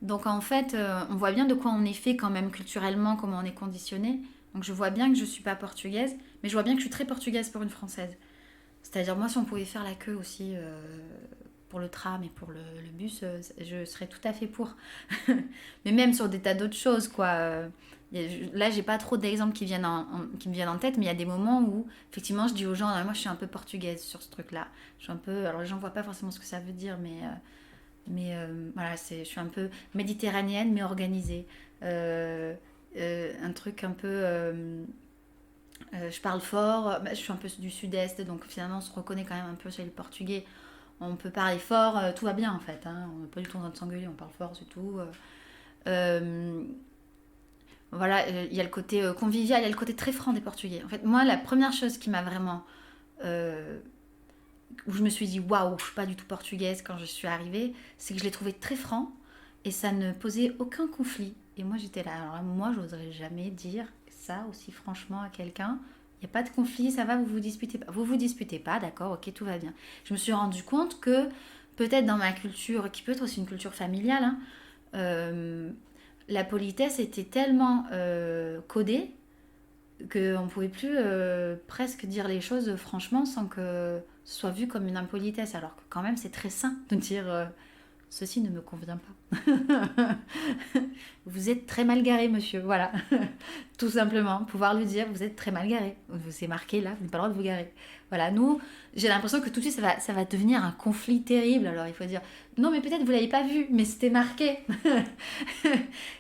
Donc en fait, on voit bien de quoi on est fait quand même culturellement, comment on est conditionné. Donc je vois bien que je suis pas portugaise, mais je vois bien que je suis très portugaise pour une française. C'est-à-dire, moi, si on pouvait faire la queue aussi pour le tram et pour le bus, je serais tout à fait pour. Mais même sur des tas d'autres choses, quoi. Là, j'ai pas trop d'exemples qui me viennent en tête, mais il y a des moments où, effectivement, je dis aux gens, moi, je suis un peu portugaise sur ce truc-là. Je suis un peu... Alors, les gens voient pas forcément ce que ça veut dire, mais voilà, je suis un peu méditerranéenne, mais organisée. Un truc un peu... je parle fort, je suis un peu du sud-est, donc finalement on se reconnaît quand même un peu chez les Portugais. On peut parler fort, tout va bien en fait, hein. On n'est pas du tout en train de s'engueuler, on parle fort, c'est tout. Voilà, il y a le côté convivial, il y a le côté très franc des Portugais. En fait, moi, la première chose qui m'a vraiment... où je me suis dit, waouh, je suis pas du tout portugaise quand je suis arrivée, c'est que je l'ai trouvé très franc et ça ne posait aucun conflit. Et moi, j'étais là, alors moi, j'oserais jamais dire ça aussi franchement à quelqu'un. Il Il n'y a pas de conflit, ça va, vous vous disputez pas, d'accord, ok, tout va bien. Je me suis rendu compte que peut-être dans ma culture, qui peut être aussi une culture familiale, la politesse était tellement codée qu'on ne pouvait plus presque dire les choses franchement sans que ce soit vu comme une impolitesse, alors que quand même c'est très sain de dire ceci ne me convient pas. Vous êtes très mal garé, monsieur, voilà. Tout simplement, pouvoir lui dire vous êtes très mal garé. C'est marqué là, vous n'avez pas le droit de vous garer. Voilà, nous, j'ai l'impression que tout de suite ça va devenir un conflit terrible. Alors il faut dire non, mais peut-être vous l'avez pas vu, mais c'était marqué.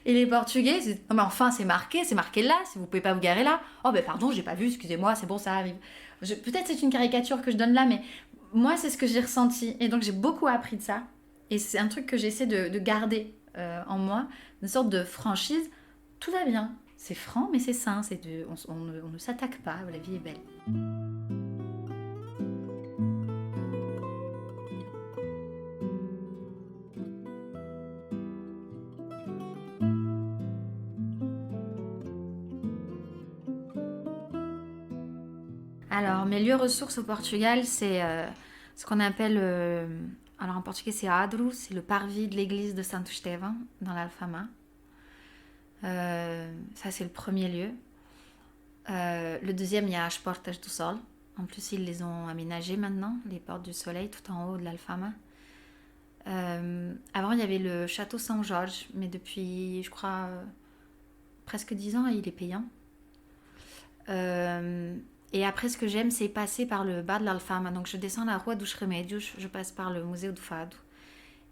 Et les Portugais, non mais enfin c'est marqué là, si vous pouvez pas vous garer là. Oh ben pardon, j'ai pas vu, excusez-moi, c'est bon, ça arrive. Peut-être c'est une caricature que je donne là, mais moi c'est ce que j'ai ressenti. Et donc j'ai beaucoup appris de ça. Et c'est un truc que j'essaie de garder en moi, une sorte de franchise. Tout va bien, c'est franc, mais c'est sain. On ne s'attaque pas, la vie est belle. Alors, mes lieux ressources au Portugal, c'est ce qu'on appelle... alors en portugais, c'est Adro, c'est le parvis de l'église de Santo Estevão, dans l'Alfama. Ça, c'est le premier lieu. Le deuxième, il y a As Portas do Sol. En plus, ils les ont aménagées maintenant, les portes du soleil, tout en haut de l'Alfama. Avant, il y avait le château Saint-Georges, mais depuis, je crois, presque 10 ans, il est payant. Et après, ce que j'aime, c'est passer par le bas de l'Alfama. Donc, je descends la Rua dos Remédios, je passe par le Museu do Fado.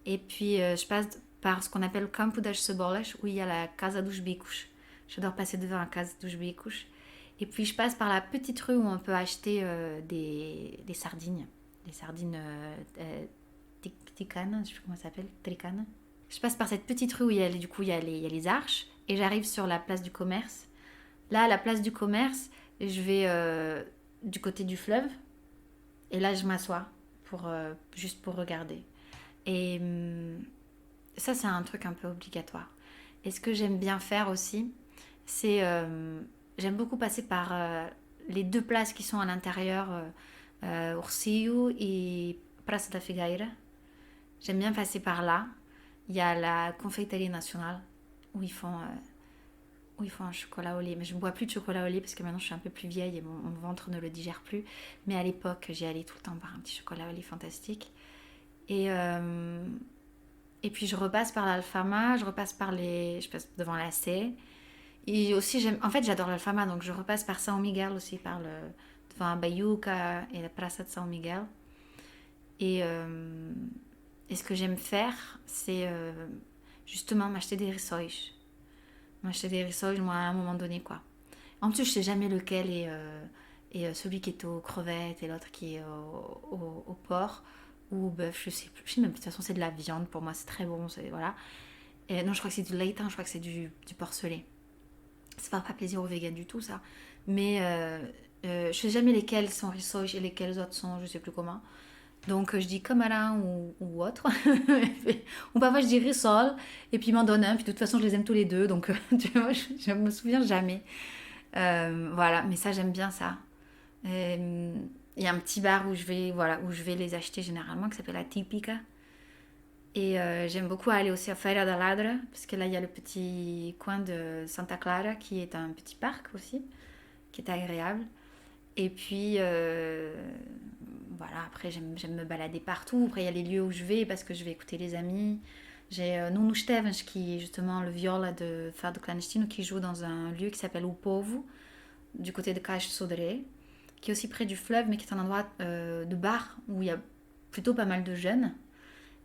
Et puis, je passe par ce qu'on appelle Campo das Cebolas, où il y a la Casa dos Bicos. J'adore passer devant la Casa dos Bicos. Et puis, je passe par la petite rue où on peut acheter des sardines. Des sardines ticanes, je ne sais plus comment ça s'appelle, tricanes. Je passe par cette petite rue où il y a les arches. Et j'arrive sur la place du commerce. Là, à la place du commerce, je vais du côté du fleuve. Et là, je m'assois juste pour regarder. Et ça, c'est un truc un peu obligatoire. Et ce que j'aime bien faire aussi, c'est... j'aime beaucoup passer par les deux places qui sont à l'intérieur, Ursillo et Praça da Figueira. J'aime bien passer par là. Il y a la Confeitaria Nationale où ils font un chocolat au lait. Mais je ne bois plus de chocolat au lait parce que maintenant je suis un peu plus vieille et mon ventre ne le digère plus. Mais à l'époque, j'y allais tout le temps par un petit chocolat au lait fantastique. Et puis je repasse par l'Alfama, je passe devant la Sé. Et aussi, j'adore l'Alfama, donc je repasse par São Miguel aussi, devant Baiuca et la Praça de São Miguel. Et ce que j'aime faire, c'est justement m'acheter des rissóis. Moi, à un moment donné, quoi. En plus, je sais jamais lequel est celui qui est aux crevettes et l'autre qui est au porc ou au bœuf, je sais même, de toute façon, c'est de la viande, pour moi, c'est très bon, voilà. Et non, je crois que c'est du leitão, je crois que c'est du porcelet. Ça ne fera pas plaisir aux végans du tout, ça. Mais je ne sais jamais lesquels sont rissóis et lesquels autres sont, je ne sais plus comment. Donc, je dis camarão ou autre. Ou parfois, je dis rissol, et puis il m'en donne un, puis de toute façon, je les aime tous les deux, donc tu vois, je me souviens jamais. Voilà, mais ça, j'aime bien ça. Il y a un petit bar où je vais les acheter généralement, qui s'appelle la Típica. Et j'aime beaucoup aller aussi à Feira da Ladra, parce que là, il y a le petit coin de Santa Clara, qui est un petit parc aussi, qui est agréable. Et puis, voilà, après, j'aime me balader partout. Après, il y a les lieux où je vais, parce que je vais écouter les amis. J'ai Nuno Esteves, qui est justement le viola de Fado Clandestino, qui joue dans un lieu qui s'appelle O Povo, du côté de Caixo de Sodré, qui est aussi près du fleuve, mais qui est un endroit de bar, où il y a plutôt pas mal de jeunes.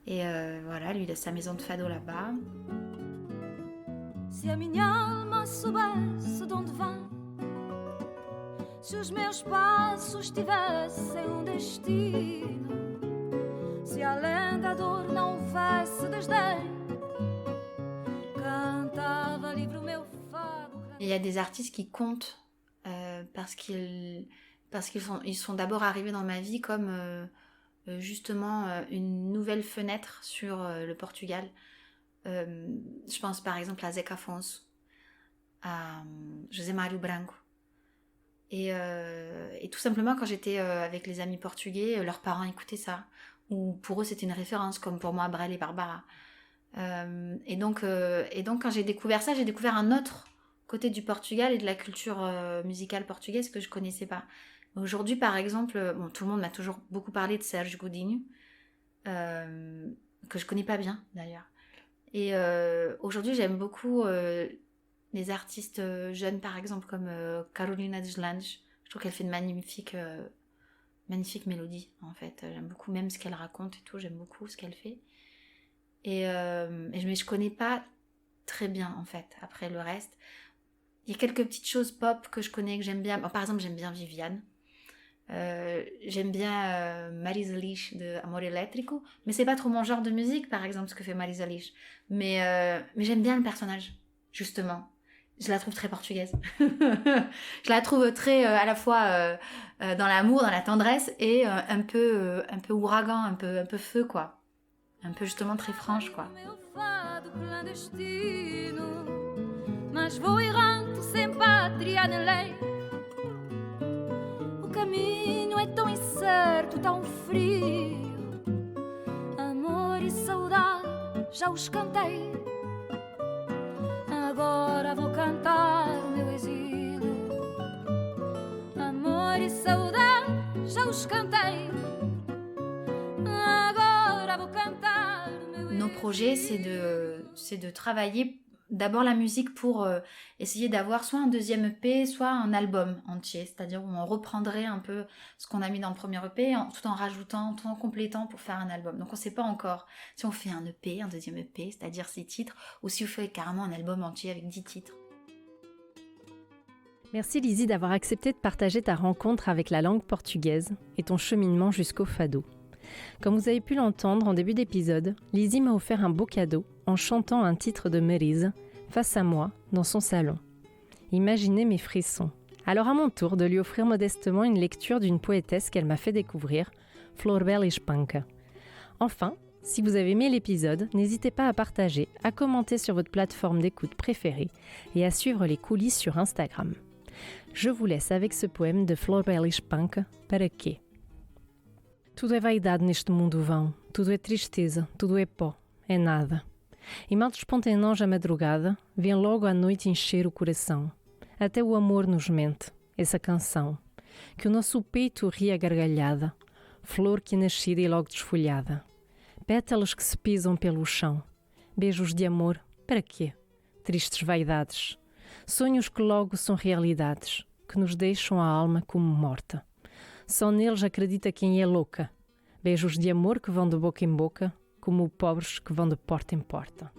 Et voilà, lui, il a sa maison de fado là-bas. Se a minha alma soubesse de onde vem, se os meus passos tivessem destino, se além da dor não houvesse desdém, cantava livre o meu fado. Il y a des artistes qui comptent parce qu'ils sont d'abord arrivés dans ma vie comme justement une nouvelle fenêtre sur le Portugal. Je pense par exemple à Zeca Afonso, à José Mário Branco, Et tout simplement, quand j'étais avec les amis portugais, leurs parents écoutaient ça. Ou pour eux, c'était une référence, comme pour moi, Brel et Barbara. Et donc, quand j'ai découvert ça, j'ai découvert un autre côté du Portugal et de la culture musicale portugaise que je connaissais pas. Aujourd'hui, par exemple, tout le monde m'a toujours beaucoup parlé de Serge Godinho, que je connais pas bien, d'ailleurs. Et aujourd'hui, j'aime beaucoup les artistes jeunes, par exemple, comme Carolina Deslandes. Je trouve qu'elle fait de magnifiques mélodies, en fait. J'aime beaucoup même ce qu'elle raconte et tout. J'aime beaucoup ce qu'elle fait. Mais je connais pas très bien, en fait, après le reste. Il y a quelques petites choses pop que je connais, que j'aime bien. Par exemple, j'aime bien Viviane. J'aime bien Marisa Lish de Amor Elétrico, mais c'est pas trop mon genre de musique, par exemple, ce que fait Marisa Lish. Mais j'aime bien le personnage, justement. Je la trouve très portugaise. Je la trouve très à la fois dans l'amour, dans la tendresse et un peu ouragan, un peu feu, quoi. Un peu justement très franche, quoi. Mas vou errando sem pátria nem lei. O caminho é tão incerto, tão frio. Amor e saudade já os cantei. Agora vou cantar o meu exílio. Amor e saudade já os cantei. Agora vou cantar o meu exílio. Nos projets, c'est de travailler d'abord la musique pour essayer d'avoir soit un deuxième EP, soit un album entier, c'est-à-dire où on reprendrait un peu ce qu'on a mis dans le premier EP, tout en rajoutant, tout en complétant pour faire un album. Donc on ne sait pas encore si on fait un EP, un deuxième EP, c'est-à-dire 6 titres, ou si on fait carrément un album entier avec 10 titres. Merci Lizzie d'avoir accepté de partager ta rencontre avec la langue portugaise et ton cheminement jusqu'au fado. Comme vous avez pu l'entendre en début d'épisode, Lizzie m'a offert un beau cadeau en chantant un titre de Merise face à moi dans son salon. Imaginez mes frissons. Alors à mon tour de lui offrir modestement une lecture d'une poétesse qu'elle m'a fait découvrir, Florbel Espanca. Enfin, si vous avez aimé l'épisode, n'hésitez pas à partager, à commenter sur votre plateforme d'écoute préférée et à suivre les coulisses sur Instagram. Je vous laisse avec ce poème de Florbel Espanca, Para quê? Tudo é vaidade neste mundo vão, tudo é tristeza, tudo é pó, é nada. E mal despontenós a madrugada, vem logo à noite encher o coração. Até o amor nos mente, essa canção, que o nosso peito ri a gargalhada, flor que é nascida e logo desfolhada. Pétalas que se pisam pelo chão, beijos de amor, para quê? Tristes vaidades, sonhos que logo são realidades, que nos deixam a alma como morta. Só neles acredita quem é louca. Beijos de amor que vão de boca em boca, como pobres que vão de porta em porta.